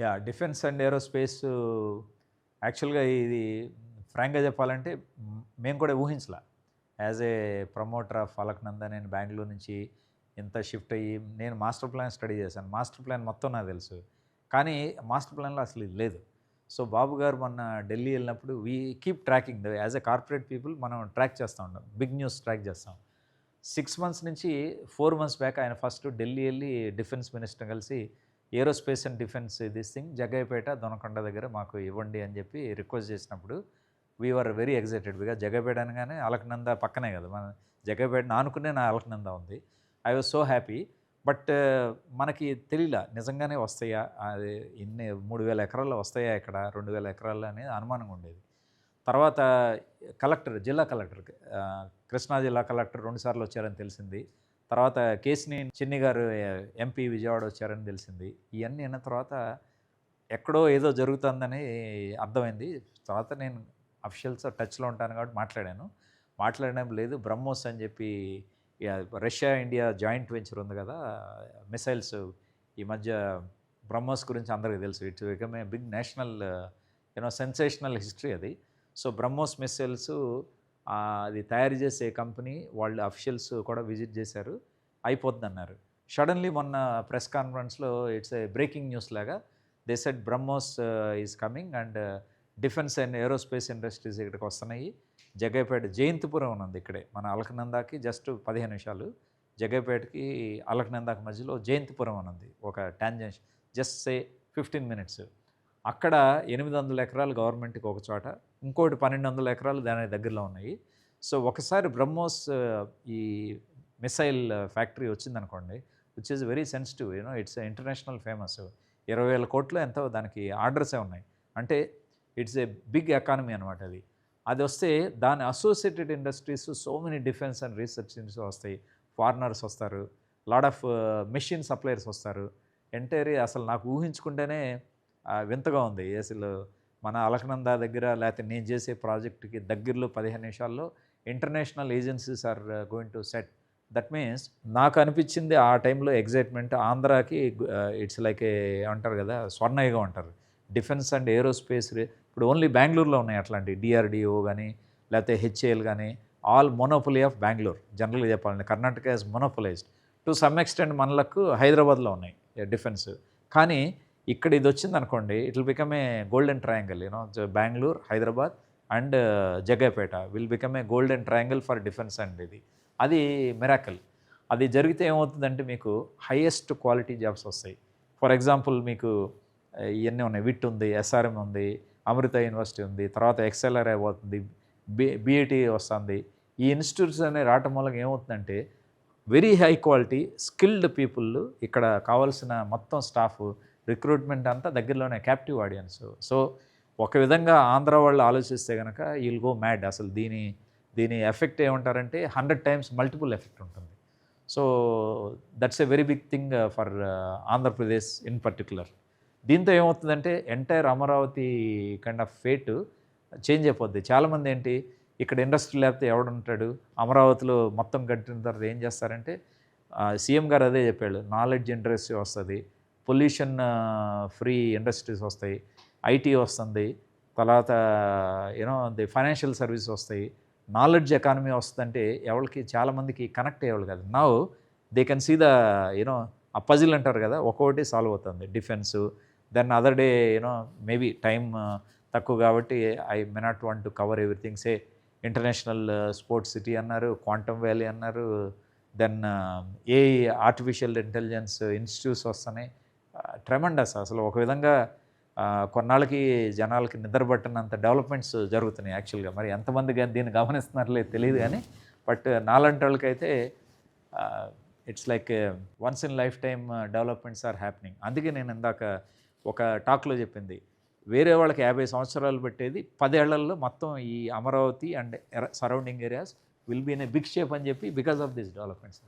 Yeah! Defence and aerospace యాక్చువల్‌గా ఇది ఫ్రాంక్‌గా చెప్పాలంటే మేము కూడా ఊహించలా. యాజ్ ఏ ప్రమోటర్ ఆఫ్ అలక్నందా నేను బెంగుళూరు నుంచి ఇంత షిఫ్ట్ అయ్యి నేను మాస్టర్ ప్లాన్ స్టడీ చేశాను. మాస్టర్ ప్లాన్ మొత్తం నాకు తెలుసు. కానీ మాస్టర్ ప్లాన్‌లో అసలు ఇది లేదు. సో, బాబు గారు మొన్న ఢిల్లీ ఎళ్ళినప్పుడు we keep tracking as a corporate people మనం ట్రాక్ చేస్తా ఉంటాం. బిగ్ న్యూస్ ట్రాక్ చేస్తాం. 6 మంత్స్ నుంచి 4 మంత్స్ బ్యాక్ ఆయన ఫస్ట్ ఢిల్లీ ఎళ్లి డిఫెన్స్ మినిస్టర్‌ని కలిసి aerospace and defence this thing Jaggayyapeta, Donakonda దగ్గర మాకు ఇవ్వండి అని చెప్పి రిక్వెస్ట్ చేసినప్పుడు we were very excited. Because Jaggayyapeta అనగానే అలకనంద పక్కనే కదా! మన జగ్గయ్యపేటని ఆనుకునే నా అలకనంద ఉంది. I was so happy. But మనకి తెలీలా నిజంగానే వస్తాయా? అది ఇన్ని 3000 ఎకరాల్లో వస్తాయా ఇక్కడ? 2000 ఎకరాల్లో అనేది అనుమానంగా ఉండేది. తర్వాత కలెక్టర్, జిల్లా కలెక్టర్ కృష్ణా జిల్లా కలెక్టర్ 2 సార్లు వచ్చారని తెలిసింది. తర్వాత కేశినేని చిన్ని గారు ఎంపీ విజయవాడ వచ్చారని తెలిసింది. ఇయన్నీ విన్న తర్వాత ఎక్కడో ఏదో జరుగుతుందని అర్థమైంది. తర్వాత నేను అఫీషియల్స్‌తో టచ్‌లో ఉంటాను కాబట్టి మాట్లాడాను. మాట్లాడడం లేదు బ్రహ్మోస్ అని చెప్పి రష్యా, ఇండియా జాయింట్ వెంచర్ ఉంది కదా! మిసైల్స్ ఈ మధ్య బ్రహ్మోస్ గురించి అందరికీ తెలుసు. It's become a big national sensational history అది. సో, బ్రహ్మోస్ మిసైల్స్ అది తయారు చేసే కంపెనీ వాళ్ళు అఫీషియల్స్ కూడా విజిట్ చేశారు. అయిపోద్దన్నారు. సడెన్‌లీ మొన్న ప్రెస్ కాన్ఫరెన్స్‌లో ఇట్స్ ఏ బ్రేకింగ్ న్యూస్ లాగా they said BrahMos is coming and defence and aerospace industries ఇక్కడికి వస్తున్నాయి. జగ్గయ్యపేట జయంతిపురం ఉంది ఇక్కడే. మన అలకనందాకి జస్ట్ 15 నిమిషాలు. జగ్గయ్యపేటకి అలకనందాకి మధ్యలో జయంతిపురం అని ఉంది. ఒక టాంజెన్షియల్ జస్ట్ సే 15 మినిట్స్. అక్కడ 800 ఎకరాలు గవర్నమెంట్‌కి ఒక చోట, ఇంకోటి 1200 ఎకరాలు దాని దగ్గరలో ఉన్నాయి. సో, ఒకసారి బ్రహ్మోస్ ఈ మిసైల్ ఫ్యాక్టరీ వచ్చిందనుకోండి, which is very sensitive it's international famous. 20,000 కోట్లు ఎంతో దానికి ఆర్డర్సే ఉన్నాయి. అంటే ఇట్స్ ఏ బిగ్ ఎకానమీ అనమాట అది. అదొస్తే దాని associated industries so many defence and research వస్తాయి. ఫారినర్స్ వస్తారు. లాట్ ఆఫ్ మెషిన్ సప్లయర్స్ వస్తారు. ఎంటైర్ అసలు నాకు ఊహించుకుంటేనే వింతగా ఉంది. అసలు మన అలకనందా దగ్గర లేకపోతే నేను చేసే ప్రాజెక్ట్‌కి దగ్గరలో 15 నిమిషాల్లో international agencies are going to set. That means నాకు అనిపించింది ఆ టైంలో ఎక్సైట్‌మెంట్ ఆంధ్రాకి ఇట్స్ లైక్ ఏమంటారు కదా! స్వర్ణయుగం అంటారు. డిఫెన్స్ అండ్ ఏరోస్పేస్ ఇప్పుడు ఓన్లీ బెంగుళూరులో ఉన్నాయి అట్లాంటివి. డీఆర్‌డీఓ గాని, లేకపోతే హెచ్ఏఎల్ గాని ఆల్ మొనోపొలీ ఆఫ్ బెంగుళూరు. జనరల్‌గా చెప్పాలంటే Karnataka has monopolised. To some extent మన లక్ హైదరాబాద్‌లో ఉన్నాయి డిఫెన్స్. కానీ ఇక్కడ ఇదొచ్చిందనుకోండి it will become a golden triangle Bengaluru, Hyderabad and Jaggayyapeta will become a golden triangle for defence and ఇది. అది మిరాకిల్. అది జరిగితే ఏమవుతుందంటే మీకు హైయెస్ట్ క్వాలిటీ జాబ్స్ వస్తాయి. ఫర్ ఎగ్జాంపుల్ మీకు ఇయన్నీ ఉన్నాయి. విట్ ఉంది, ఎస్ఆర్ఎం ఉంది, అమృత యూనివర్సిటీ ఉంది, తర్వాత ఎక్స్ఎల్ఆర్ అయిపోతుంది, బీఐటీ వస్తుంది. ఈ ఇన్స్టిట్యూట్స్ అనేవి రావటం మూలంగా ఏమవుతుందంటే very high quality skilled people ఇక్కడ కావాల్సిన మొత్తం స్టాఫ్ రిక్రూట్మెంట్ అంతా దగ్గరలోనే క్యాప్టివ్ ఆడియన్స్. సో, ఒక విధంగా ఆంధ్ర వాళ్ళు ఆలోచిస్తే గనక విల్ గో మ్యాడ్. అసలు దీని ఎఫెక్ట్ ఏమంటారంటే 100 టైమ్స్ మల్టిపుల్ ఎఫెక్ట్ ఉంటుంది. So, that's a very big thing for Andhra Pradesh in particular. దీంతో ఏమవుతుందంటే entire Amaravati kind of fate change అయిపోద్ది. చాలామంది ఏంటి ఇక్కడ ఇండస్ట్రీ లేకపోతే ఎవడుంటాడు? అమరావతిలో మొత్తం కట్టిన తర్వాత ఏం చేస్తారంటే సీఎం గారు అదే చెప్పాడు. నాలెడ్జ్ ఇండస్ట్రీ వస్తది. పొల్యూషన్ ఫ్రీ ఇండస్ట్రీస్ వస్తాయి. ఐటీ వస్తుంది. తర్వాత ది ఫైనాన్షియల్ సర్వీసెస్ వస్తాయి. నాలెడ్జ్ ఎకానమీ వస్తుందంటే ఎవరికి చాలామందికి కనెక్ట్ అయ్యేవాళ్ళు కాదు. Now they can see the ఆ పజిల్ అంటారు కదా! ఒక్కొక్కటి సాల్వ్ అవుతుంది. Defence then other day maybe time తక్కువ కాబట్టి I may not want to cover everything. Say international sports city అన్నారు, క్వాంటమ్ వ్యాలీ అన్నారు, then AI artificial intelligence institutes వస్తున్నాయి. ట్రెమెండస్ అసలు ఒక విధంగా కొన్నాళ్ళకి జనాలకి నిద్ర పట్టనంత డెవలప్మెంట్స్ జరుగుతున్నాయి యాక్చువల్‌గా. మరి ఎంతమంది దీన్ని గమనిస్తున్నారో లేదో తెలీదు గానీ, బట్ నాలాంటి వాళ్ళకైతే it's like once in life time developments are happening. అందుకే నేను ఇందాక ఒక టాక్‌లో చెప్పింది. వేరే వాళ్ళకి 50 సంవత్సరాలు పెట్టేది 10 ఏళ్లలో మొత్తం ఈ Amaravati and surrounding areas will be in a big shape అని చెప్పి బికాస్ ఆఫ్ దిస్ డెవలప్మెంట్స్.